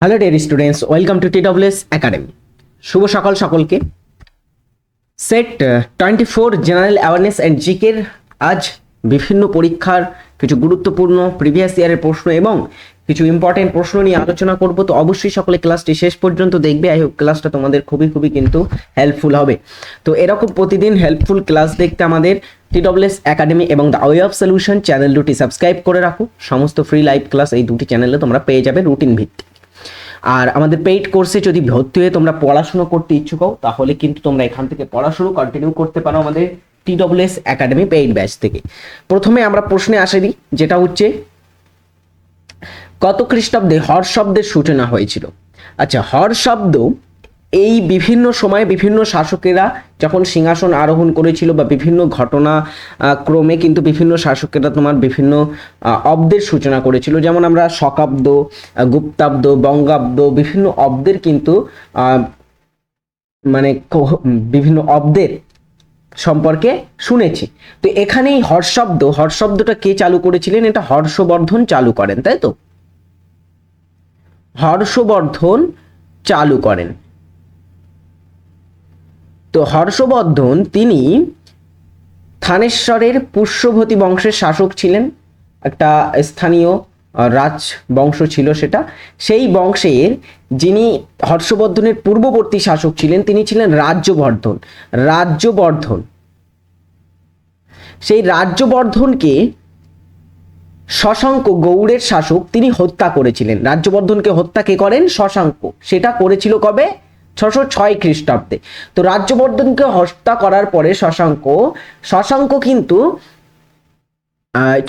Hello dear students, welcome to TWS academy. শুভ সকাল সকলকে। সেট 24 জেনারেল অ্যাওয়ারনেস অ্যান্ড জিকের আজ বিভিন্ন পরীক্ষার কিছু গুরুত্বপূর্ণ প্রিভিয়াস ইয়ারের প্রশ্ন এবং কিছু ইম্পর্টেন্ট প্রশ্ন নিয়ে আলোচনা করব। তো অবশ্যই সকলে ক্লাসটি শেষ পর্যন্ত দেখবে। আই হোপ ক্লাসটা তোমাদের খুবই কিন্তু হেল্পফুল হবে। তো এরকম প্রতিদিন হেল্পফুল ক্লাস দেখতে আমাদের TWS একাডেমি এবং the way of solution channel দুটি সাবস্ক্রাইব করে রাখো। সমস্ত ফ্রি লাইভ ক্লাস এই দুটি চ্যানেলে তোমরা পেয়ে যাবে রুটিন ভিত্তিক। আর আমাদের পেইড কোর্সে যদি ভর্তি হয়ে তোমরা পড়াশোনা করতে ইচ্ছুক হও তাহলে কিন্তু তোমরা এখান থেকে পড়াশোনা কন্টিনিউ করতে পারো আমাদের TWS একাডেমি পেইড ব্যাচ থেকে। প্রথমে আমরা প্রশ্নে আসি, যেটা হচ্ছে কত খ্রিস্টাব্দে হর শব্দের সূচনা হয়েছিল। আচ্ছা, হর শব্দ এই বিভিন্ন সময়ে বিভিন্ন শাসকেরা যখন সিংহাসন আরোহণ করেছিল বা বিভিন্ন ঘটনা ক্রমে কিন্তু বিভিন্ন শাসকেরা তোমার বিভিন্ন অব্দের সূচনা করেছিল। যেমন আমরা শকাব্দ, গুপ্তাব্দ, বঙ্গাব্দ বিভিন্ন অব্দের কিন্তু মানে বিভিন্ন অব্দের সম্পর্কে শুনেছি। তো এখানেই হর্ষশব্দটা কে চালু করেছিলেন? এটা হর্ষবর্ধন চালু করেন, তাই তো? হর্ষবর্ধন চালু করেন। তো হর্ষবর্ধন তিনি থানেশ্বরের পুষ্যভূতি বংশের শাসক ছিলেন। একটা স্থানীয় রাজবংশ ছিল সেটা। সেই বংশের যিনি হর্ষবর্ধনের পূর্ববর্তী শাসক ছিলেন তিনি ছিলেন রাজ্যবর্ধন। সেই রাজ্যবর্ধনকে শশাঙ্ক, গৌড়ের শাসক, তিনি হত্যা করেছিলেন। রাজ্যবর্ধনকে হত্যা কে করেন? শশাঙ্ক। সেটা করেছিল কবে? 606 খ্রিস্টাব্দে। তো রাজ্যবর্ধনকে হত্যা করার পরে শশাঙ্ক কিন্তু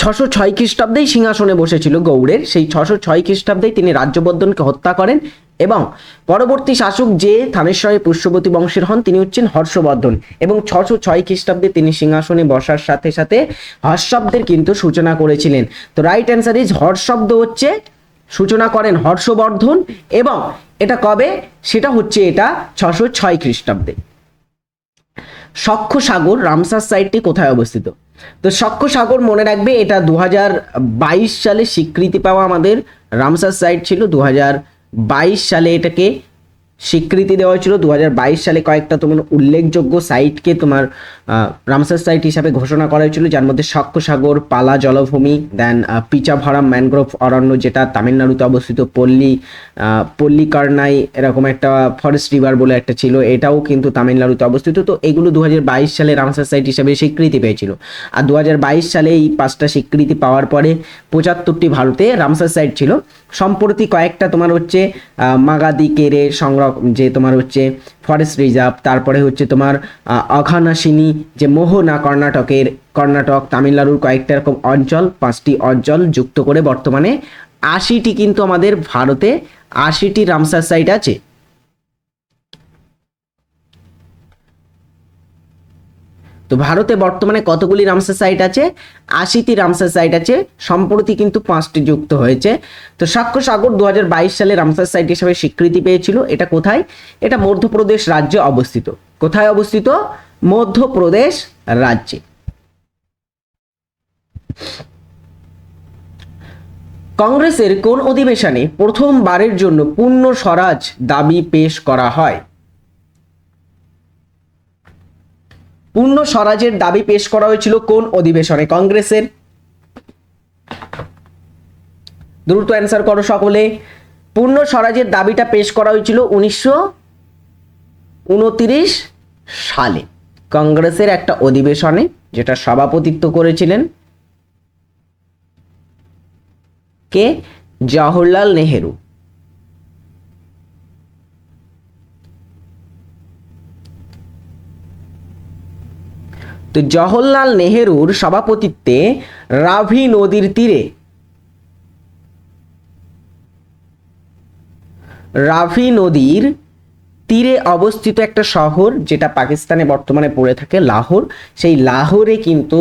606 খ্রিস্টাব্দেই সিংহাসনে বসেছিল গৌড়ের। সেই 606 খ্রিস্টাব্দেই তিনি রাজ্যবর্ধনকে হত্যা করেন এবং পরবর্তী শাসক যে থানেশ্বরের পুষ্যবতী বংশের হন তিনি হচ্ছেন হর্ষবর্ধন। এবং 606 খ্রিস্টাব্দে তিনি সিংহাসনে বসার সাথে সাথে হর্ষশব্দের কিন্তু সূচনা করেছিলেন। তো রাইট অ্যান্সার ইজ হর্ষশব্দ হচ্ছে সূচনা করেন হর্ষবর্ধন। এবং এটা কবে? সেটা হচ্ছে এটা 606 খ্রিস্টাব্দে। সখ্য সাগর রামসার সাইটটি কোথায় অবস্থিত? তো সখ্য সাগর মনে রাখবে এটা 2022 সালে স্বীকৃতি পাওয়া আমাদের রামসার সাইট ছিল। 2022 সালে এটাকে স্বীকৃতি দেওয়া হয়েছিল। 2022 সালে কয়েকটা তোমার উল্লেখযোগ্য সাইটকে তোমার রামসার সাইট হিসাবে ঘোষণা করা হয়েছিল, যার মধ্যে সখ্য সাগর, পালা জলভূমি, দেন পিচাভরাম ম্যানগ্রোভ অরণ্য যেটা তামিলনাড়ুতে অবস্থিত, পল্লিকারনাই এরকম একটা ফরেস্ট রিভার বলে একটা ছিল, এটাও কিন্তু তামিলনাড়ুতে অবস্থিত। তো এগুলো 2022 সালে রামসার সাইট হিসাবে স্বীকৃতি পেয়েছিল। আর 2022 সালে এই 5টা স্বীকৃতি পাওয়ার পরে 75টি ভারতে রামসার সাইট ছিল। সম্প্রতি কয়েকটা তোমার হচ্ছে মাগাদি কেরে যে তোমার হচ্ছে ফরেস্ট রিজার্ভ, তারপরে হচ্ছে তোমার অঘানাশিনী যে মোহনা কর্ণাটক তামিলনাড়ুর কয়েকটা এরকম অঞ্চল, 5টি অঞ্চল যুক্ত করে বর্তমানে 80টি কিন্তু আমাদের ভারতে 80টি রামসার সাইট আছে। তো ভারতে বর্তমানে কতগুলি রামসার সাইট আছে? 80টি রামসার সাইট আছে। সম্প্রতি কিন্তু 5টি যুক্ত হয়েছে। তো সখ্য সাগর 2022 সালে রামসার সাইট হিসেবে স্বীকৃতি পেয়েছিল। এটা কোথায়? এটা মধ্যপ্রদেশ রাজ্যে অবস্থিত। কোথায় অবস্থিত? মধ্যপ্রদেশ রাজ্যে। কংগ্রেসের কোন অধিবেশনে প্রথমবারের জন্য পূর্ণ স্বরাজ দাবি পেশ করা হয়? পূর্ণ স্বরাজের দাবি পেশ করা হয়েছিল কোন অধিবেশনে? কংগ্রেসের। দ্রুত অ্যান্সার করো সকলে। পূর্ণ স্বরাজের দাবিটা পেশ করা হয়েছিল 1929 সালে কংগ্রেসের একটা অধিবেশনে, যেটা সভাপতিত্ব করেছিলেন কে? জওহরলাল নেহেরু। তো জওহরলাল নেহেরুর সভাপতিত্বে রাভি নদীর তীরে অবস্থিত একটা শহর যেটা পাকিস্তানে বর্তমানে পড়ে থাকে, লাহোর। সেই লাহোরে কিন্তু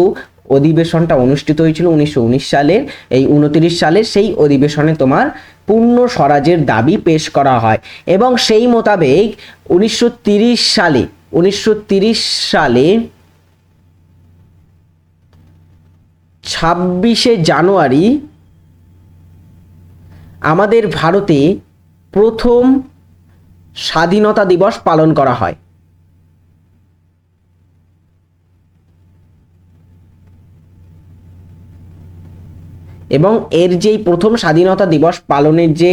অধিবেশনটা অনুষ্ঠিত হয়েছিল 1919 সালের। এই 29 সালের সেই অধিবেশনে তোমার পূর্ণ স্বরাজের দাবি পেশ করা হয় এবং সেই মোতাবেক 1930 সালে 26শে জানুয়ারি আমাদের ভারতে প্রথম স্বাধীনতা দিবস পালন করা হয়? এবং এর যেই প্রথম স্বাধীনতা দিবস পালনের যে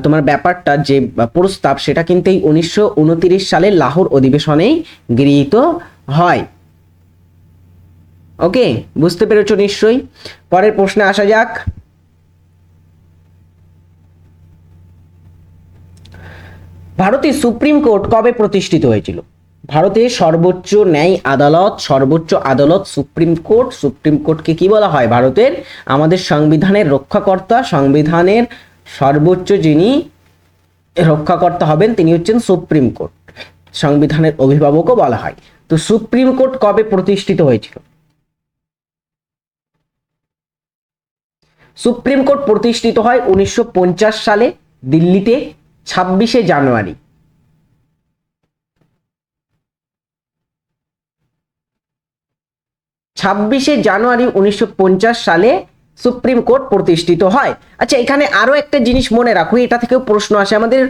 তোমার ব্যাপারটা, যে প্রস্তাব, সেটা কিন্তু এই 1929 সালের লাহোর অধিবেশনেই গৃহীত হয়। ওকে, বুঝতে পেরেছো নিশ্চয়ই। পরের প্রশ্নে আসা যাক। ভারতের সুপ্রিম কোর্ট কবে প্রতিষ্ঠিত হয়েছিল? ভারতের সর্বোচ্চ ন্যায় আদালত, সর্বোচ্চ আদালত সুপ্রিম কোর্ট। সুপ্রিম কোর্টকে কি বলা হয়? ভারতের আমাদের সংবিধানের রক্ষাকর্তা, সংবিধানের সর্বোচ্চ যিনি রক্ষাকর্তা হবেন তিনি হচ্ছেন সুপ্রিম কোর্ট, সংবিধানের অভিভাবকও বলা হয়। তো সুপ্রিম কোর্ট কবে প্রতিষ্ঠিত হয়েছিল? সুপ্রিম কোর্ট প্রতিষ্ঠিত হয় 1950 সালে দিল্লিতে 26শে জানুয়ারি। 26শে জানুয়ারি 1950 সালে সুপ্রিম কোর্ট প্রতিষ্ঠিত হয়। আচ্ছা, এখানে আরো একটা জিনিস মনে রাখো, এটা থেকেও প্রশ্ন আসে। আমাদের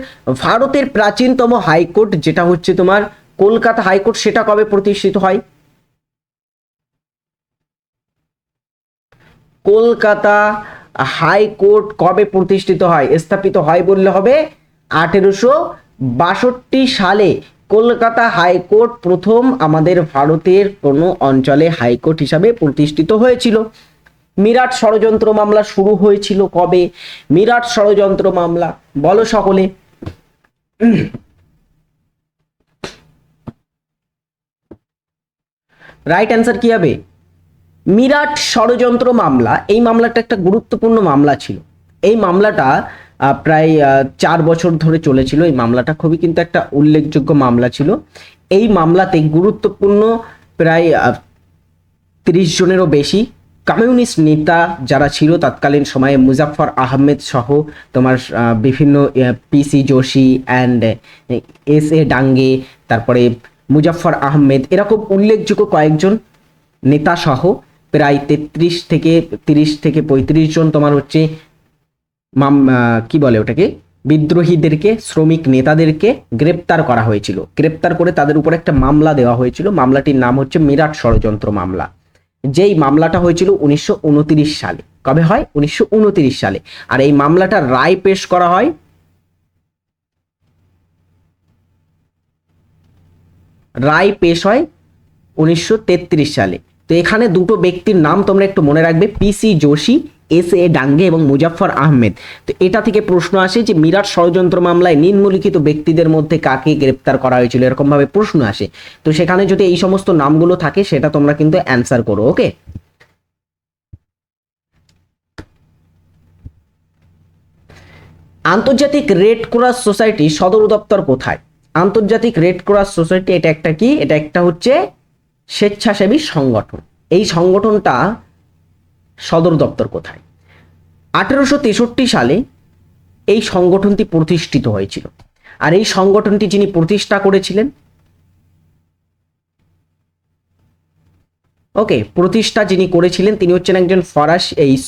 ভারতের প্রাচীনতম হাইকোর্ট যেটা হচ্ছে তোমার কলকাতা হাইকোর্ট, সেটা কবে প্রতিষ্ঠিত হয়? কলকাতা হাইকোর্ট কবে প্রতিষ্ঠিত হয়, স্থাপিত হয় বললে হবে? 1862 সালে কলকাতা হাইকোর্ট প্রথম আমাদের ভারতের কোনো অঞ্চলে হাইকোর্ট হিসাবে প্রতিষ্ঠিত হয়েছিল। মিরাট ষড়যন্ত্র মামলা শুরু হয়েছিল কবে? মিরাট ষড়যন্ত্র মামলা বলো সকলে। রাইট অ্যান্সার কি হবে? মিরাট ষড়যন্ত্র মামলা, এই মামলাটা একটা গুরুত্বপূর্ণ মামলা ছিল। এই মামলাটা প্রায় 4 বছর ধরে চলেছিল। এই মামলাটা খুবই কিন্তু একটা উল্লেখযোগ্য মামলা ছিল। এই মামলাতে গুরুত্বপূর্ণ প্রায় 30 জনেরও বেশি কমিউনিস্ট নেতা যারা ছিল তৎকালীন সময়ে, মুজাফফর আহমেদ সহ তোমার বিভিন্ন পিসি যোশী অ্যান্ড এস.এ. ডাঙ্গে, তারপরে মুজাফফর আহমেদ, এরকম উল্লেখযোগ্য কয়েকজন নেতা সহ প্রায় 30 থেকে 35 জন তোমার হচ্ছে কি বলে ওটাকে, বিদ্রোহীদেরকে, শ্রমিক নেতাদেরকে গ্রেপ্তার করা হয়েছিল। গ্রেপ্তার করে তাদের উপর একটা মামলা দেওয়া হয়েছিল। মামলাটির নাম হচ্ছে মিরাট ষড়যন্ত্র মামলা। যেই মামলাটা হয়েছিল 1929 সালে। কবে হয়? 1929 সালে। আর এই মামলাটার রায় পেশ করা হয় হয় 1933 সালে। তো এখানে দুটো ব্যক্তির নাম তোমরা একটু মনে রাখবে, পিসি যোশী, এস.এ. ডাঙ্গে এবং মুজাফফর আহমেদ। তো এটা থেকে প্রশ্ন আসে যে মিরাট ষড়যন্ত্র মামলায় নিম্নলিখিত ব্যক্তিদের মধ্যে কাকে গ্রেপ্তার করা হয়েছিল, এরকম ভাবে প্রশ্ন আসে। তো সেখানে যদি এই সমস্ত নামগুলো থাকে সেটা তোমরা কিন্তু অ্যান্সার করো। ওকে, আন্তর্জাতিক রেড ক্রস সোসাইটি সদর দপ্তর কোথায়? আন্তর্জাতিক রেড ক্রস সোসাইটি এটা একটা কি? এটা একটা হচ্ছে স্বেচ্ছাসেবী সংগঠন। এই সংগঠনটা সদর দপ্তর কোথায়? 1863 সালে এই সংগঠনটি প্রতিষ্ঠিত হয়েছিল। আর এই সংগঠনটি যিনি প্রতিষ্ঠা করেছিলেন, ওকে, প্রতিষ্ঠা যিনি করেছিলেন তিনি হচ্ছেন একজন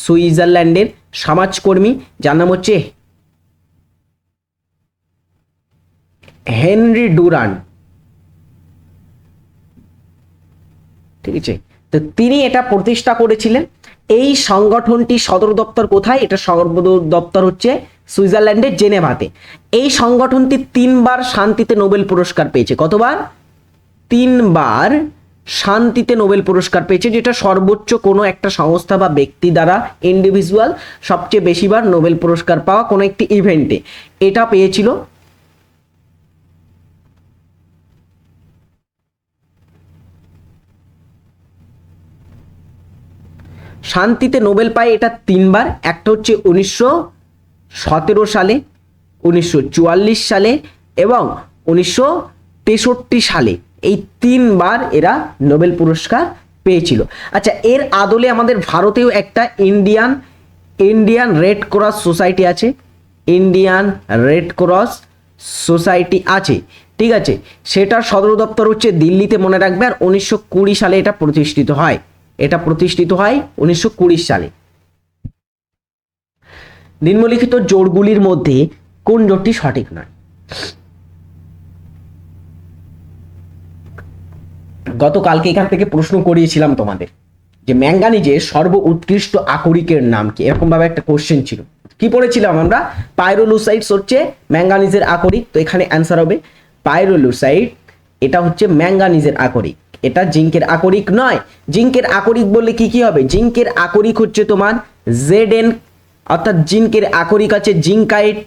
সুইজারল্যান্ডের সমাজকর্মী, যার নাম হচ্ছে হেনরি ডুরান্ট। ঠিক আছে, তো তিনি এটা প্রতিষ্ঠা করেছিলেন। এই সংগঠনটি সদর দপ্তর কোথায়? এটা সদর দপ্তর হচ্ছে সুইজারল্যান্ডের জেনেভাতে। এই সংগঠনটি 3 বার শান্তিতে নোবেল পুরস্কার পেয়েছে। কতবার? 3 বার শান্তিতে নোবেল পুরস্কার পেয়েছে, যেটা সর্বোচ্চ কোনো একটা সংস্থা বা ব্যক্তি দ্বারা ইন্ডিভিজুয়াল সবচেয়ে বেশিবার নোবেল পুরস্কার পাওয়া কোনো একটি ইভেন্টে এটা পেয়েছিল। শান্তিতে নোবেল পায় এটা 3 বার। একটা হচ্ছে 1917 সালে, 1944 সালে এবং 1963 সালে। এই 3 বার এরা নোবেল পুরস্কার পেয়েছিল। আচ্ছা, এর আদলে আমাদের ভারতেও একটা ইন্ডিয়ান রেড ক্রস সোসাইটি আছে। ইন্ডিয়ান রেড ক্রস সোসাইটি আছে, ঠিক আছে। সেটার সদর দপ্তর হচ্ছে দিল্লিতে, মনে রাখবে। আর 1920 সালে এটা প্রতিষ্ঠিত হয়। এটা প্রতিষ্ঠিত হয় 1920 সালে। নিম্নলিখিত জোড়গুলির মধ্যে কোন জোটটি সঠিক নয়? গতকালকে এখান থেকে প্রশ্ন করিয়েছিলাম তোমাদের যে ম্যাঙ্গানিজের সর্ব উৎকৃষ্ট আকরিকের নাম কি, এরকম ভাবে একটা কোশ্চেন ছিল। কি পড়েছিলাম আমরা? পাইরোলুসাইডস হচ্ছে ম্যাঙ্গানিজের আকরিক। তো এখানে অ্যান্সার হবে পাইরোলুসাইড, এটা হচ্ছে ম্যাঙ্গানিজের আকরিক, এটা জিঙ্কের আকরিক নয়। জিঙ্কের আকরিক বললে কি কি হবে? জিঙ্কের আকরিক হচ্ছে তোমার Zn, অর্থাৎ জিঙ্কের আকরিক আছে জিঙ্কাইট,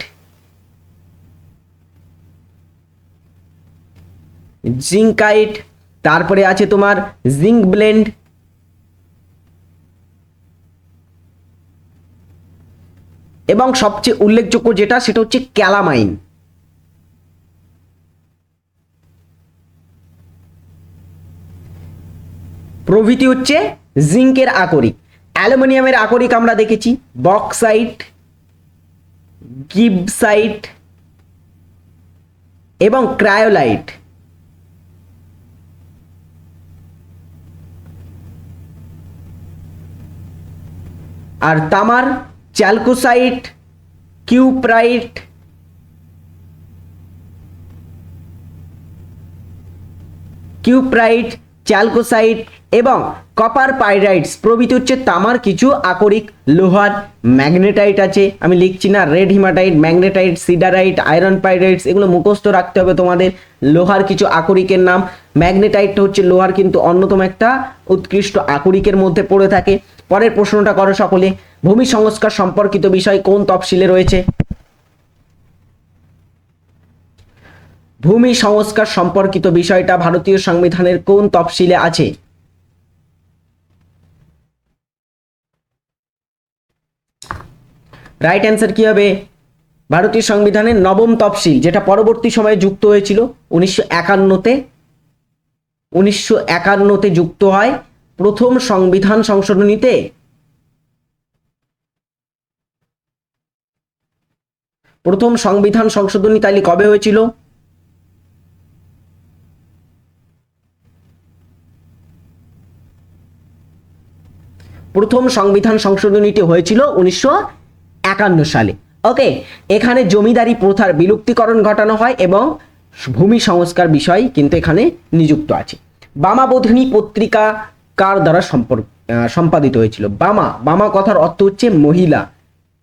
জিঙ্কাইট, তারপরে আছে তোমার জিঙ্ক ব্লেন্ড, এবং সবচেয়ে উল্লেখযোগ্য যেটা সেটা হচ্ছে ক্যালামাইন। প্রভৃতি হচ্ছে জিঙ্কের আকরিক। অ্যালুমিনিয়ামের আকরিক আমরা দেখেছি বক্সাইট, গিবসাইট এবং ক্রায়োলাইট। আর তামার চ্যালকোসাইট, কিউপ্রাইট, চ্যালকোসাইট এবং কপার পাইরাইটস প্রভৃতি হচ্ছে তামার কিছু আকরিক। লোহার ম্যাগনেটাইট আছে, আমি লিখছি না, red haematite, magnetite, সিডারাইট, iron pyrites, এগুলো মুখস্থ রাখতে হবে তোমাদের। লোহার কিছু আকরিকের নাম। ম্যাগনেটাইটটা হচ্ছে লোহার কিন্তু অন্যতম একটা উৎকৃষ্ট আকরিকের মধ্যে পড়ে থাকে। পরের প্রশ্নটা করো সকলে। ভূমি সংস্কার সম্পর্কিত বিষয় কোন তফসিলে রয়েছে? ভূমি সংস্কার সম্পর্কিত বিষয়টা ভারতীয় সংবিধানের কোন তফসিলে আছে? রাইট অ্যান্সার কি হবে? ভারতীয় সংবিধানের নবম তফসিল, যেটা পরবর্তী সময়ে যুক্ত হয়েছিল 1951-তে। 1951-তে যুক্ত হয় প্রথম সংবিধান সংশোধনীতে। প্রথম সংবিধান সংশোধনী তাহলে কবে হয়েছিল? প্রথম সংবিধান সংশোধনীটি হয়েছিল 1951 সালে। ওকে, এখানে জমিদারি প্রথার বিলুপ্তিকরণ ঘটানো হয় এবং ভূমি সংস্কার বিষয় কিন্তু এখানে নিযুক্ত আছে। বামাবোধিনী পত্রিকা কার দ্বারা সম্পাদিত হয়েছিল? বামা কথার অর্থ হচ্ছে মহিলা,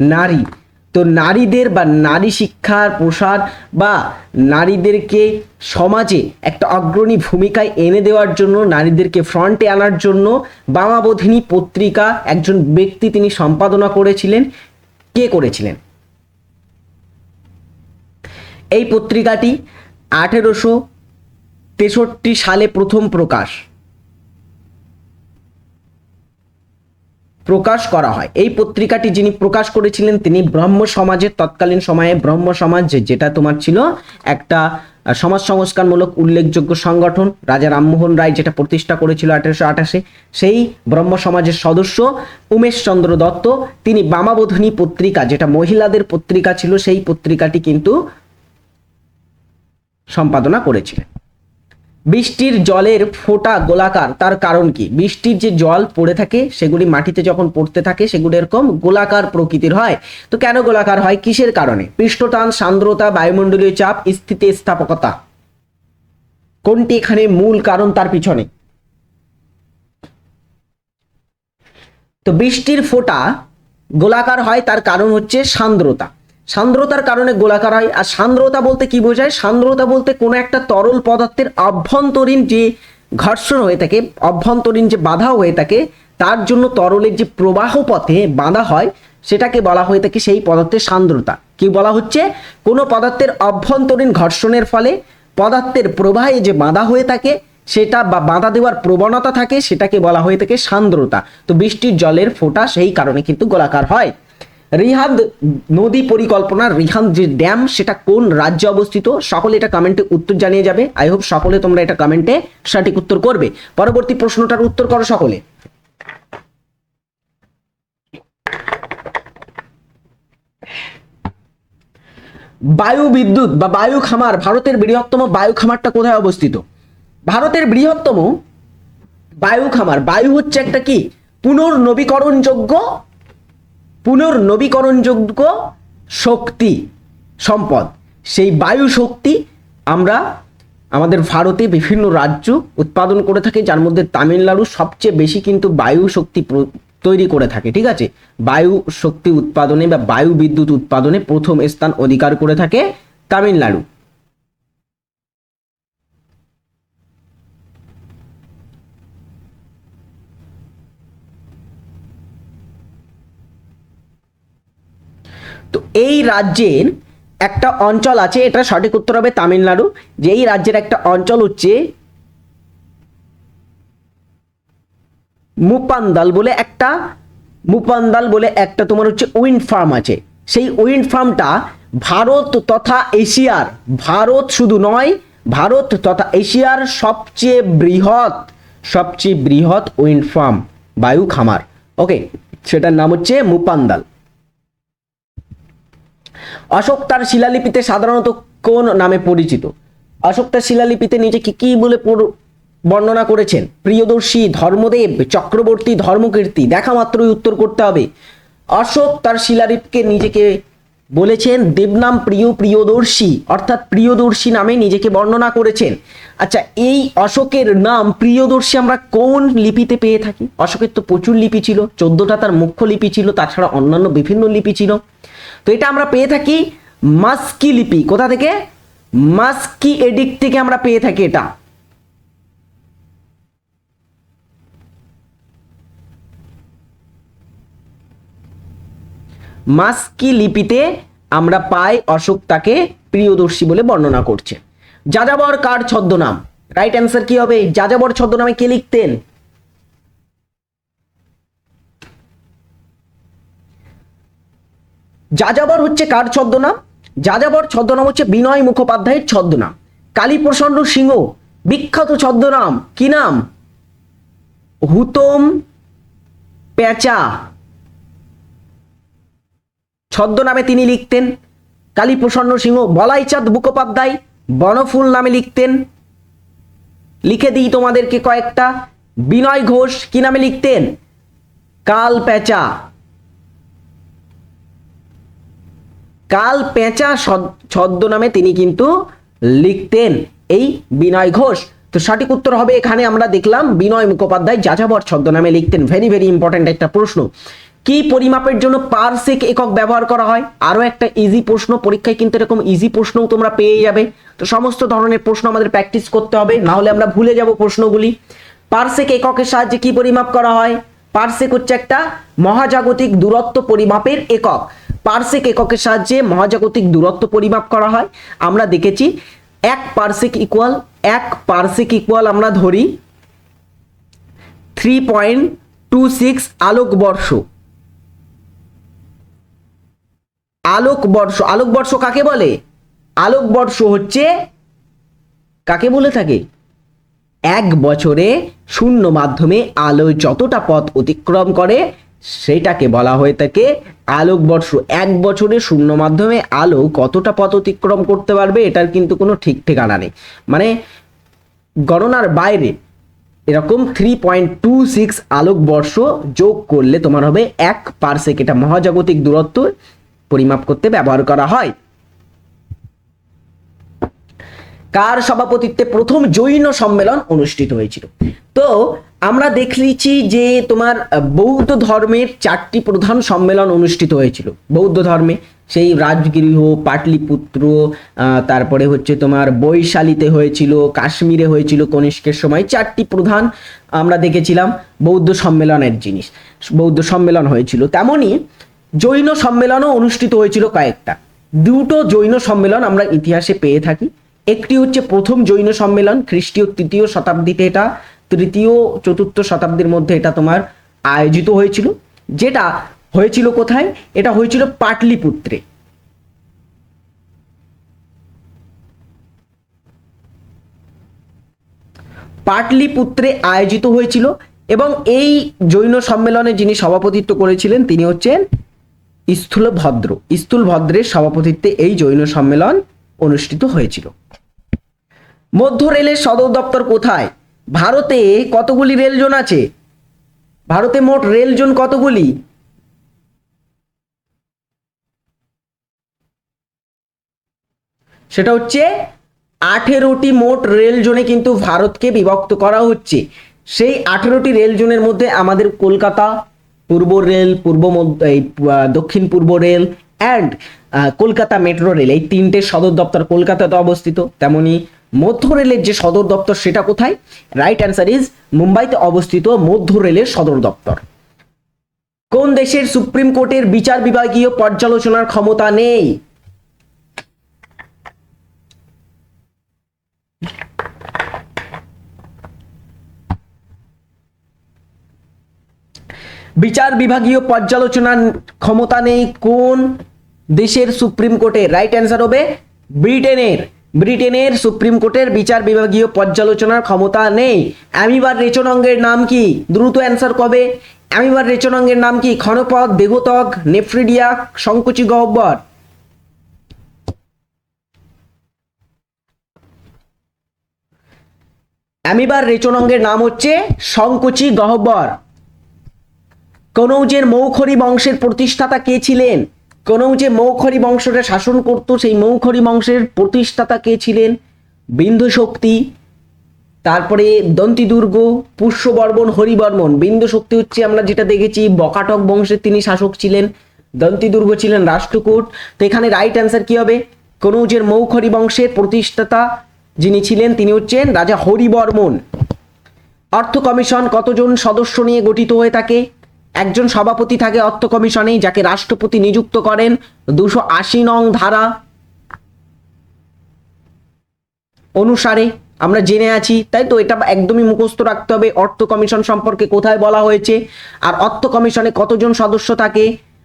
নারী। তো নারীদের বা নারী শিক্ষার প্রসার বা নারীদেরকে সমাজে একটা অগ্রণী ভূমিকায় এনে দেওয়ার জন্য, নারীদেরকে ফ্রন্টে আনার জন্য বামাবোধিনী পত্রিকা একজন ব্যক্তি তিনি সম্পাদনা করেছিলেন। কে করেছিলেন? এই পত্রিকাটি 1863 সালে প্রথম প্রকাশ করা হয়। এই পত্রিকাটি যিনি প্রকাশ করেছিলেন তিনি ব্রহ্ম সমাজের, তৎকালীন সময়ে ব্রহ্ম সমাজ যেটা তোমার ছিল একটা সমাজ সংস্কারমূলক উল্লেখযোগ্য সংগঠন, রাজা রামমোহন রায় যেটা প্রতিষ্ঠা করেছিল 1828-এ, সেই ব্রহ্ম সমাজের সদস্য উমেশ চন্দ্র দত্ত তিনি বামাবোধিনী পত্রিকা, যেটা মহিলাদের পত্রিকা ছিল, সেই পত্রিকাটি কিন্তু সম্পাদনা করেছিলেন। বৃষ্টির জলের ফোঁটা গোলাকার, তার কারণ কি? বৃষ্টির যে জল পড়ে থাকে সেগুলি মাটিতে যখন পড়তে থাকে সেগুলি এরকম গোলাকার প্রকৃতির হয়। তো কেন গোলাকার হয়? কিসের কারণে? পৃষ্ঠটান, সান্দ্রতা, বায়ুমণ্ডলীয় চাপ, স্থিতিস্থাপকতা, কোনটি এখানে মূল কারণ তার পিছনে? তো বৃষ্টির ফোঁটা গোলাকার হয় তার কারণ হচ্ছে সান্দ্রতা। সান্দ্রতার কারণে গোলাকার হয়। আর সান্দ্রতা বলতে কি বোঝায়? সান্দ্রতা বলতে কোনো একটা তরল পদার্থের অভ্যন্তরীণ যে ঘর্ষণ হয়ে থাকে, অভ্যন্তরীণ যে বাধা হয়ে থাকে, তার জন্য তরলের যে প্রবাহ পথে বাধা হয় সেটাকে বলা হয়ে থাকে সেই পদার্থের সান্দ্রতা। কি বলা হচ্ছে? কোনো পদার্থের অভ্যন্তরীণ ঘর্ষণের ফলে পদার্থের প্রবাহে যে বাধা হয়ে থাকে সেটা বা বাধা দেওয়ার প্রবণতা থাকে, সেটাকে বলা হয়ে থাকে সান্দ্রতা। তো বৃষ্টির জলের ফোঁটা সেই কারণে কিন্তু গোলাকার হয়। রিহান্দ নদী পরিকল্পনা, রিহান্দ যে ড্যাম, সেটা কোন রাজ্যে অবস্থিত? সকলে এটা কমেন্টে উত্তর জানিয়ে যাবে। আই হোপ সকলে তোমরা এটা কমেন্টে সঠিক উত্তর করবে। পরবর্তী প্রশ্নটার উত্তর করো সকলে। বায়ু বিদ্যুৎ বা বায়ু খামার, ভারতের বৃহত্তম বায়ু খামারটা কোথায় অবস্থিত? ভারতের বৃহত্তম বায়ু খামার, বায়ু হচ্ছে একটা কি পুনর্নবীকরণযোগ্য শক্তি। সম্পদ, সেই বায়ু শক্তি আমরা আমাদের ভারতে বিভিন্ন রাজ্য উৎপাদন করে থাকে, যার মধ্যে তামিলনাড়ু সবচেয়ে বেশি কিন্তু বায়ু শক্তি তৈরি করে থাকে। ঠিক আছে, বায়ু শক্তি উৎপাদনে বা বায়ু বিদ্যুৎ উৎপাদনে প্রথম স্থান অধিকার করে থাকে তামিলনাড়ু। তো এই রাজ্যের একটা অঞ্চল আছে, এটা সঠিক উত্তর হবে তামিলনাড়ু, যে এই রাজ্যের একটা অঞ্চল হচ্ছে মুপান্দাল বলে একটা তোমার হচ্ছে উইন্ড ফার্ম আছে। সেই উইন্ড ফার্মটা ভারত তথা এশিয়ার, ভারত শুধু নয়, ভারত তথা এশিয়ার সবচেয়ে বৃহৎ উইন্ড ফার্ম, বায়ু খামার। ওকে, সেটার নাম হচ্ছে মুপান্দাল। অশোক তার শিলালিপিতে সাধারণত কোন নামে পরিচিত? অশোক তার শিলালিপিতে নিজেকে কি বলে বর্ণনা করেছেন? প্রিয়দর্শী, ধর্মদেব, চক্রবর্তী, ধর্মকীর্তি। দেখা মাত্রই উত্তর করতে হবে। অশোক তার শিলালিপিকে নিজেকে বলেছেন দেবনাম প্রিয়দর্শী, অর্থাৎ প্রিয়দর্শী নামে নিজেকে বর্ণনা করেছেন। আচ্ছা, এই অশোকের নাম প্রিয়দর্শী আমরা কোন লিপিতে পেয়ে থাকি? অশোকের তো প্রচুর লিপি ছিল, 14টা তার মুখ্য লিপি ছিল, তাছাড়া অন্যান্য বিভিন্ন লিপি ছিল। তো এটা আমরা পেয়ে থাকি মাস্কি লিপি। কোথা থেকে? মাস্কি এডিক্ট থেকে আমরা পেয়ে থাকি এটা। মাস্কি লিপিতে আমরা পাই অশোক তাকে প্রিয়দর্শী বলে বর্ণনা করছে। যাযাবর কার ছদ্মনাম? রাইট অ্যান্সার কি হবে? যাযাবর ছদ্মনামে কে লিখতেন? যাযাবর হচ্ছে কার ছদ্মনাম? যাযাবর ছদ্মনাম হচ্ছে বিনয় মুখোপাধ্যায়ের ছদ্মনাম। কালীপ্রসন্ন সিংহ বিখ্যাত ছদ্মনাম কি নাম? হুতম পেঁচা ছদ্মনামে তিনি লিখতেন। কালীপ্রসন্ন সিংহ। বলাইচাঁদ মুখোপাধ্যায় বনফুল নামে লিখতেন। লিখে দিই তোমাদেরকে কয়েকটা। বিনয় ঘোষ কি নামে লিখতেন? কাল পেঁচা। কাল পেঁচা ছদ্মনামে তিনি কিন্তু লিখতেন এই বিনয় ঘোষ। তো সঠিক উত্তর হবে এখানে আমরা দেখলাম বিনয় মুখোপাধ্যায় যাযাবর ছদ্মনামে লিখতেন। ভেরি ভেরি ইম্পর্টেন্ট একটা প্রশ্ন। কি পরিমাপের জন্য পারসেক একক ব্যবহার করা হয়? আরো একটা ইজি প্রশ্ন, পরীক্ষায় কিন্তু এরকম ইজি প্রশ্নও তোমরা পেয়ে যাবে। তো সমস্ত ধরনের প্রশ্ন আমাদের প্র্যাকটিস করতে হবে, না হলে আমরা ভুলে যাব প্রশ্নগুলি। পারসেক এককের সাহায্যে কি পরিমাপ করা হয়? পারসেক হচ্ছে একটা মহাজাগতিক দূরত্ব পরিমাপের একক। পারসেক এককের সাহায্যে মহাজাগতিক দূরত্ব পরিমাপ করা হয়। আমরা দেখেছি এক পারসেক ইকুয়াল আমরা ধরি 3.26 আলোকবর্ষ। আলোকবর্ষ কাকে বলে? আলোকবর্ষ হচ্ছে কাকে বলে থাকে? এক বছরে শূন্য মাধ্যমে আলো যতটা পথ অতিক্রম করে সেটাকে বলা হয়ে থাকে আলোকবর্ষ। এক বছরে শূন্য মাধ্যমে আলো কতটা পথ অতিক্রম করতে পারবে এটার কিন্তু কোনো ঠিক ঠিকানা নেই, মানে গণনার বাইরে। এরকম 3.26 আলোকবর্ষ যোগ করলে তোমার হবে 1 পারসেক। এটা মহাজাগতিক দূরত্ব পরিমাপ করতে ব্যবহার করা হয়। কার সভাপতিত্বে প্রথম জৈন সম্মেলন অনুষ্ঠিত হয়েছিল? তো আমরা দেখেছি যে তোমার বৌদ্ধ ধর্মের 4টি প্রধান সম্মেলন অনুষ্ঠিত হয়েছিল। বৌদ্ধ ধর্মে সেই রাজগৃহ, পাটলিপুত্র, তারপরে হচ্ছে তোমার বৈশালীতে হয়েছিল, কাশ্মীরে হয়েছিল কনিষ্কের সময়। 4টি প্রধান আমরা দেখেছিলাম বৌদ্ধ সম্মেলনের জিনিস, বৌদ্ধ সম্মেলন হয়েছিল। তেমনি জৈন সম্মেলনও অনুষ্ঠিত হয়েছিল কয়েকটা। দুটো জৈন সম্মেলন আমরা ইতিহাসে পেয়ে থাকি। একটি হচ্ছে প্রথম জৈন সম্মেলন খ্রিস্টীয় 3য় শতাব্দীতে, এটা 3য় 4র্থ শতাব্দীর মধ্যে এটা তোমার আয়োজিত হয়েছিল। যেটা হয়েছিল কোথায়? এটা হয়েছিল পাটলিপুত্রে। পাটলিপুত্রে আয়োজিত হয়েছিল এবং এই জৈন সম্মেলনে যিনি সভাপতিত্ব করেছিলেন তিনি হচ্ছেন স্থূলভদ্রের সভাপতিত্বে এই জৈন সম্মেলন অনুষ্ঠিত হয়েছিল। মধ্য রেলের সদর দপ্তর কোথায়? ভারতে কতগুলি রেল জোন আছে? ভারতে মোট রেল জোন কতগুলি? সেটা হচ্ছে 18টি মোট রেল জোনে কিন্তু ভারতকে বিভক্ত করা হচ্ছে। সেই 18টি রেল জোনের মধ্যে আমাদের কলকাতা পূর্ব রেল, দক্ষিণ পূর্ব rail and Kolkata metro rail, এই তিনটে সদর দপ্তর কলকাতাতে অবস্থিত। তেমনি মধ্য রেলের যে সদর দপ্তর সেটা কোথায়? রাইট অ্যান্সার ইজ মুম্বাইতে অবস্থিত মধ্য রেলের সদর দপ্তর। কোন দেশের সুপ্রিম কোর্টের বিচার বিভাগীয় পর্যালোচনার ক্ষমতা নেই? বিচার বিভাগীয় পর্যালোচনার ক্ষমতা নেই কোন দেশের সুপ্রিম কোর্টের? রাইট অ্যান্সার হবে ব্রিটেনের। ব্রিটেনের সুপ্রিম কোর্টের বিচার বিভাগীয় পর্যালোচনার ক্ষমতা নেই। অ্যামিবার রেচনাঙ্গের নাম কি? দ্রুত অ্যান্সার কবে? অ্যামিবার রেচনাঙ্গের নাম কি? ক্ষণপথ, দেহত্বক, নেফ্রিডিয়া, সংকুচি গহ্বর। অ্যামিবার রেচনাঙ্গের নাম হচ্ছে সংকুচি গহ্বর। কনৌজের মৌখরী বংশের প্রতিষ্ঠাতা কে ছিলেন? কনৌজে মৌখরী বংশটা শাসন করত, সেই মৌখরী বংশের প্রতিষ্ঠাতা কে ছিলেন? বিন্দু শক্তি, তারপরে দন্তিদুর্গ, পুষ্যবর্মন, হরিবর্মন। বিন্দু শক্তি হচ্ছে আমরা যেটা দেখেছি বকাটক বংশের তিনি শাসক ছিলেন, দন্তিদুর্গ ছিলেন রাষ্ট্রকূট। তো এখানে রাইট অ্যান্সার কি হবে? কনৌজের মৌখরী বংশের প্রতিষ্ঠাতা যিনি ছিলেন তিনি হচ্ছেন রাজা হরিবর্মন। অর্থ কমিশন কতজন সদস্য নিয়ে গঠিত হয়ে থাকে? একজন সভাপতি থাকে অর্থ কমিশনে, যাকে রাষ্ট্রপতি নিযুক্ত করেন 280 নং ধারা অনুসারে। আমরা জেনে আছি, তাই তো? এটা একদমই মুখস্থ রাখতে হবে অর্থ কমিশন সম্পর্কে কোথায় বলা হয়েছে। আর অর্থ কমিশনে কতজন সদস্য থাকে?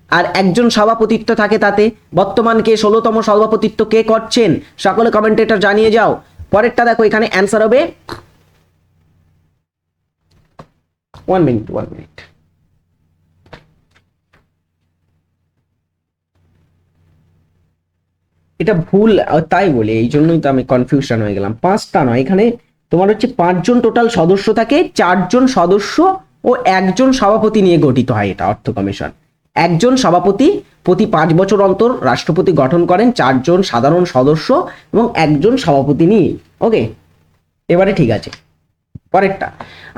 আর একজন সভাপতিত্ব থাকে তাতে। বর্তমান কে 16তম সভাপতিত্ব কে করছেন? সকলে কমেন্টেটর জানিয়ে যাও। পরেরটা দেখো, এখানে অ্যান্সার হবে 1 মিনিট। এটা ভুল, তাই বলে এই জন্যই তো আমি কনফিউশন হয়ে গেলাম। 5টা নয়, এখানে তোমার হচ্ছে 5 জন টোটাল সদস্য থাকে, 4 জন সদস্য ও একজন সভাপতি নিয়ে গঠিত হয় এটা অর্থ কমিশন। একজন সভাপতি প্রতি 5 বছর অন্তর রাষ্ট্রপতি গঠন করেন, 4 জন সাধারণ সদস্য এবং একজন সভাপতি নিয়ে। ওকে, এবারে ঠিক আছে। পরেরটা,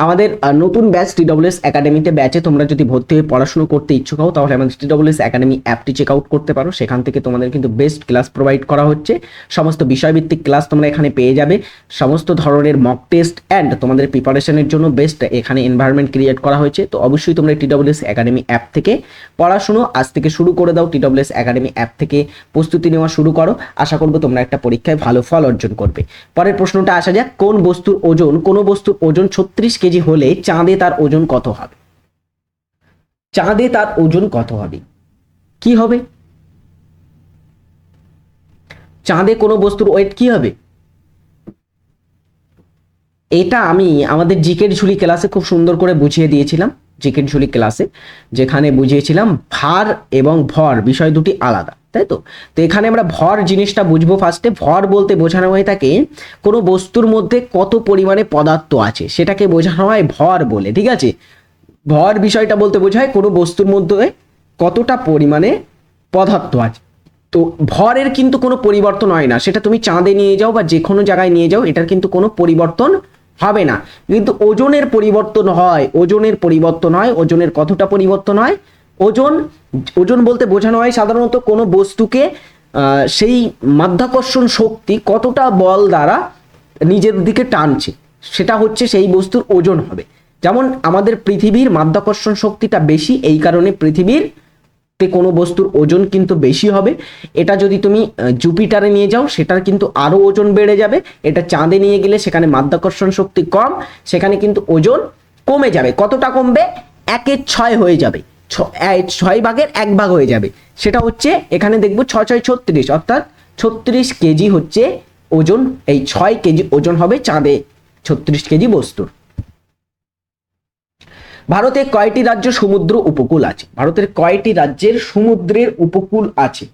আমাদের নতুন ব্যাচ TWS একাডেমিতে ব্যাচে তোমরা যদি ভর্তি হয়ে পড়াশোনা করতে ইচ্ছুক হও তাহলে আমাদের TWS একাডেমি অ্যাপটি চেক আউট করতে পারো। সেখান থেকে তোমাদের কিন্তু বেস্ট ক্লাস প্রোভাইড করা হচ্ছে। সমস্ত বিষয়ভিত্তিক ক্লাস তোমরা এখানে পেয়ে যাবে, সমস্ত ধরনের মক টেস্ট অ্যান্ড তোমাদের প্রিপারেশনের জন্য বেস্ট এখানে এনভায়রনমেন্ট ক্রিয়েট করা হয়েছে। তো অবশ্যই তোমরা TWS একাডেমি অ্যাপ থেকে পড়াশুনো আজ থেকে শুরু করে দাও। TWS একাডেমি অ্যাপ থেকে প্রস্তুতি নেওয়া শুরু করো। আশা করবো তোমরা একটা পরীক্ষায় ভালো ফল অর্জন করবে। পরের প্রশ্নটা আসা যাক, কোন বস্তুর ওজন, কোনো বস্তুর ওজন 36 কেজি হলে চাঁদে তার ওজন কত হবে? চাঁদে তার ওজন কত হবে? কি হবে? চাঁদে কোনো বস্তুর ওয়েট কি হবে? এটা আমি আমাদের জিকের ঝুলি ক্লাসে খুব সুন্দর করে বুঝিয়ে দিয়েছিলাম। জিকের ঝুলি ক্লাসে যেখানে বুঝিয়েছিলাম ভার এবং ভর বিষয় দুটি আলাদা, তাই তো? তো এখানে আমরা ভর জিনিসটা বুঝবো। ফার্স্টে ভর বলতে বোঝানো হয়ে থাকে কোনো বস্তুর মধ্যে কত পরিমাণে পদার্থ আছে সেটাকে বোঝানো হয় ভর বলে, ঠিক আছে? ভর বিষয়টা বলতে বোঝায় কোনো বস্তুর মধ্যে কতটা পরিমাণে পদার্থ আছে। তো ভরের কিন্তু কোনো পরিবর্তন হয় না, সেটা তুমি চাঁদে নিয়ে যাও বা যে কোনো জায়গায় নিয়ে যাও, এটার কিন্তু কোনো পরিবর্তন হবে না। কিন্তু ওজনের পরিবর্তন হয়। ওজনের পরিবর্তন হয়। ওজনের কতটা পরিবর্তন হয়? ওজন বলতে বোঝানো হয় সাধারণত কোনো বস্তুকে সেই মাধ্যাকর্ষণ শক্তি কতটা বল দ্বারা নিজের দিকে টানছে, সেটা হচ্ছে সেই বস্তুর ওজন হবে। যেমন আমাদের পৃথিবীর মাধ্যাকর্ষণ শক্তিটা বেশি, এই কারণে পৃথিবীর কোনো বস্তুর ওজন কিন্তু বেশি হবে। এটা যদি তুমি জুপিটারে নিয়ে যাও সেটার কিন্তু আরো ওজন বেড়ে যাবে। এটা চাঁদে নিয়ে গেলে সেখানে মাধ্যাকর্ষণ শক্তি কম, সেখানে কিন্তু ওজন কমে যাবে। কতটা কমবে? 1/6 হয়ে যাবে, 6 ভাগের 1 ভাগ হয়ে যাবে। সেটা হচ্ছে এখানে দেখবো 6 6 36, অর্থাৎ 36 কেজি হচ্ছে ওজন। এই 6 কেজি ওজন হবে চাঁদে 36 কেজি বস্তুর। ভারতে কয়টি রাজ্য সমুদ্র উপকূল আছে? ভারতের কয়টি রাজ্যের সমুদ্রের উপকূল আছে?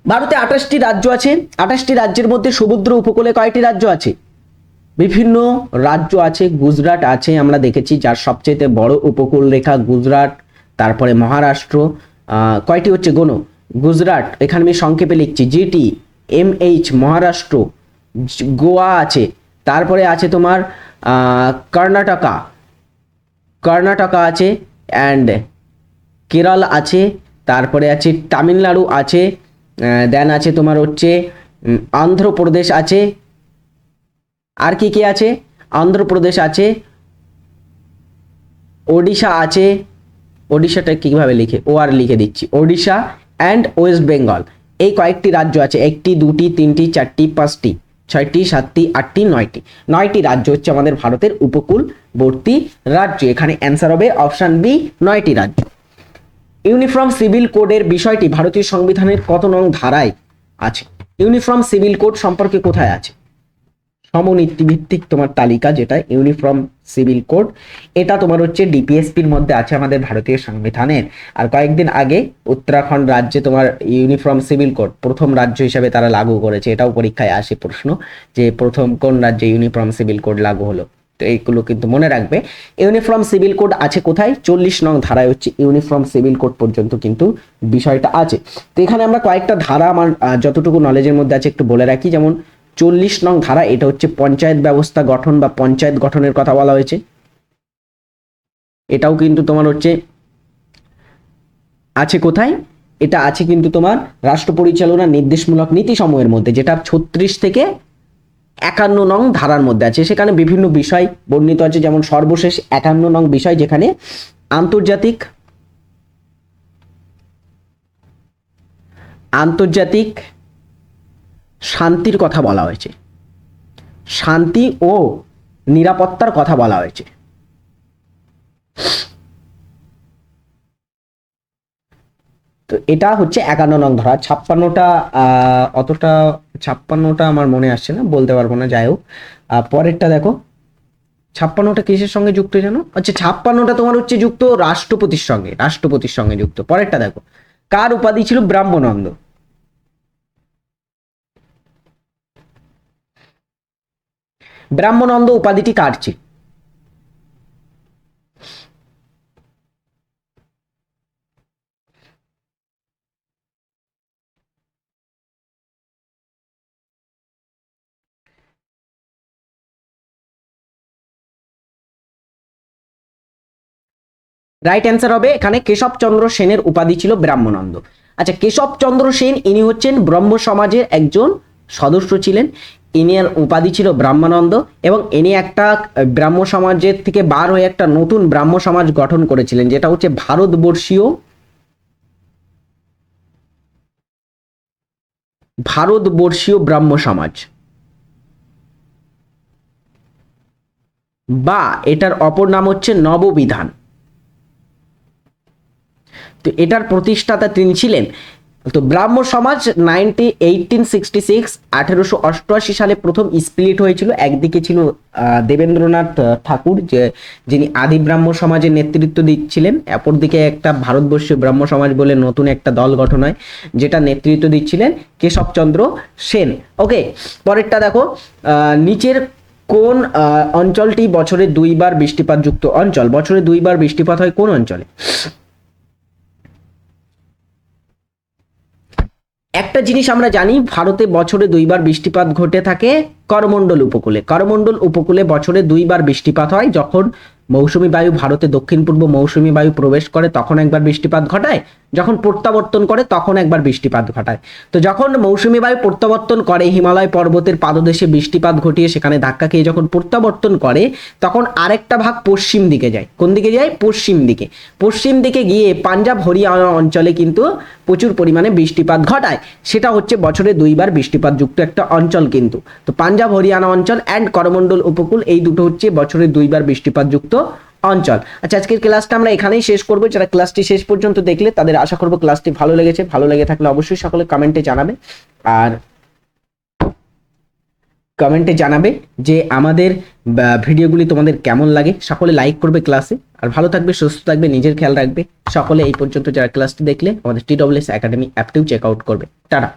ভারতে 28টি রাজ্য আছে। 28টি রাজ্যের মধ্যে সমুদ্র উপকূলে কয়টি রাজ্য আছে? বিভিন্ন রাজ্য আছে। গুজরাট আছে, আমরা দেখেছি, যার সবচেয়ে বড় উপকূল রেখা গুজরাট, তারপরে মহারাষ্ট্র, কয়টি হচ্ছে গোনো? গুজরাট, এখানে আমি সংক্ষেপে লিখছি জিটি, MH মহারাষ্ট্র, গোয়া আছে, তারপরে আছে তোমার কর্ণাটকা, কর্ণাটকা আছে, অ্যান্ড কেরল আছে, তারপরে আছে তামিলনাড়ু আছে, দেন আছে তোমার হচ্ছে অন্ধ্রপ্রদেশ আছে, আর কি কি আছে? অন্ধ্রপ্রদেশ আছে, ওডিশা আছে, ওডিশাটা কীভাবে লিখে, ও আর লিখে দিচ্ছি, ওডিশা অ্যান্ড ওয়েস্ট বেঙ্গল, এই কয়েকটি রাজ্য আছে, 1টি 2টি 3টি 4টি 5টি 6টি 7টি 8টি 9টি রাজ্য হচ্ছে আমাদের ভারতের উপকূলবর্তী রাজ্য। এখানে অ্যান্সার হবে অপশান বি, 9টি রাজ্য। ইউনিফর্ম সিভিল কোডের বিষয়টি ভারতীয় সংবিধানের কত নং ধারায় আছে? ইউনিফর্ম সিভিল কোড সম্পর্কে কোথায় আছে? সমনীতি ভিত্তিক তোমার তালিকা, যেটা ইউনিফর্ম সিভিল কোড, এটা তোমার হচ্ছে ডিপিএসপির মধ্যে আছে আমাদের ভারতীয় সংবিধানের। আর কয়েকদিন আগে উত্তরাখণ্ড রাজ্যে তোমার ইউনিফর্ম সিভিল কোড প্রথম রাজ্য হিসাবে তারা লাগু করেছে। এটাও পরীক্ষায় আসে প্রশ্ন, যে প্রথম কোন রাজ্যে ইউনিফর্ম সিভিল কোড লাগু হলো। তো এইগুলো কিন্তু মনে রাখবে। ইউনিফর্ম সিভিল কোড আছে কোথায়? 40 নং ধারায় হচ্ছে ইউনিফর্ম সিভিল কোড পর্যন্ত কিন্তু বিষয়টা আছে। তো এখানে আমরা কয়েকটা ধারা আমার যতটুকু নলেজের মধ্যে আছে একটু বলে রাখি। যেমন 40 নং ধারা, এটা হচ্ছে পঞ্চায়েত ব্যবস্থা গঠন বা পঞ্চায়েত গঠনের কথা বলা হয়েছে। এটাও কিন্তু তোমার হচ্ছে আছে কোথায়? এটা আছে কিন্তু তোমার রাষ্ট্র পরিচালনা নির্দেশমূলক নীতি সমূহের মধ্যে, যেটা 36 থেকে 51 নং ধারার মধ্যে আছে। সেখানে বিভিন্ন বিষয় বর্ণিত আছে, যেমন সর্বশেষ 51 নং বিষয়, যেখানে আন্তর্জাতিক শান্তির কথা বলা হয়েছে, শান্তি ও নিরাপত্তার কথা বলা হয়েছে। তো এটা হচ্ছে 51 নং ধারা। 56টা অতটা 56টা আমার মনে আসছে না, বলতে পারবো না, যাই হোক। পরেরটা দেখো, 56টা কিসের সঙ্গে যুক্ত জানো? আচ্ছা, 56টা তোমার হচ্ছে যুক্ত রাষ্ট্রপতির সঙ্গে যুক্ত। পরেরটা দেখো, কার উপাধি ছিল ব্রাহ্মণন্দ? ব্রাহ্মণন্দ উপাধিটি কার ছিল? রাইট অ্যান্সার হবে এখানে কেশবচন্দ্র সেনের উপাধি ছিল ব্রাহ্মণন্দ। আচ্ছা, কেশবচন্দ্র সেন ইনি হচ্ছেন ব্রহ্ম সমাজের একজন সদস্য ছিলেন। ইনির উপাধি ছিল ব্রাহ্মণন্দ, এবং ইনি একটা ব্রাহ্ম সমাজের থেকে বার হয়ে একটা নতুন ব্রাহ্ম সমাজ গঠন করেছিলেন, যেটা হচ্ছে ভারতবর্ষীয় ব্রাহ্ম সমাজ, বা এটার অপর নাম হচ্ছে নববিধান। তো এটার প্রতিষ্ঠাতা তিনি ছিলেন। তো ব্রাহ্ম সমাজ 1888 সালে প্রথম স্প্লিট হয়েছিল। একদিকে ছিল দেবেন্দ্রনাথ ঠাকুর, যিনি আদি ব্রাহ্ম সমাজের নেতৃত্ব দিচ্ছিলেন। অপরদিকে একটা ভারতবর্ষীয় ব্রাহ্ম সমাজ বলে নতুন একটা দল গঠন হয়, যেটা নেতৃত্ব দিচ্ছিলেন কেশবচন্দ্র সেন। ওকে, পরেরটা দেখো, নিচের কোন অঞ্চলটি বছরে 2 বার বৃষ্টিপাত যুক্ত অঞ্চল? বছরে 2 বার বৃষ্টিপাত হয় কোন অঞ্চলে? একটা জিনিস আমরা জানি, ভারতে বছরে 2 বার বৃষ্টিপাত ঘটে থাকে করমণ্ডল উপকূলে। করমণ্ডল উপকূলে বছরে 2 বার বৃষ্টিপাত হয়। যখন মৌসুমী বায়ু ভারতে দক্ষিণ পূর্ব মৌসুমী বায়ু প্রবেশ করে তখন একবার বৃষ্টিপাত ঘটায়, যখন প্রত্যাবর্তন করে তখন একবার বৃষ্টিপাত ঘটায়। তো যখন মৌসুমী বায়ু প্রত্যাবর্তন করে, হিমালয় পর্বতের পাদদেশে বৃষ্টিপাত ঘটিয়ে সেখানে ধাক্কা খেয়ে যখন প্রত্যাবর্তন করে, তখন আরেকটা ভাগ পশ্চিম দিকে যায়। কোন দিকে যায়? পশ্চিম দিকে। পশ্চিম দিকে গিয়ে পাঞ্জাব হরিয়ানা অঞ্চলে কিন্তু প্রচুর পরিমাণে বৃষ্টিপাত ঘটায়। সেটা হচ্ছে বছরে 2 বার বৃষ্টিপাত যুক্ত একটা অঞ্চল কিন্তু। তো পাঞ্জাব হরিয়ানা অঞ্চল অ্যান্ড করমণ্ডল উপকূল, এই দুটো হচ্ছে বছরে 2 বার বৃষ্টিপাত যুক্ত অঞ্চল। আচ্ছা, আজকের ক্লাসটা আমরা এখানেই শেষ করবো। যারা ক্লাসটি শেষ পর্যন্ত দেখলে তাদের আশা করবো ক্লাসটি ভালো লেগেছে। ভালো লেগে থাকলে অবশ্যই সকলে কমেন্টে জানাবে, আর কমেন্টে জানাবে যে আমাদের ভিডিওগুলি তোমাদের কেমন লাগে। সকলে লাইক করবে ক্লাসে, আর ভালো থাকবে, সুস্থ থাকবে, নিজের খেয়াল রাখবে সকলে। এই পর্যন্ত যারা ক্লাসটি দেখলে আমাদের TWS একাডেমি অ্যাপটিও চেক আউট করবে। টাটা।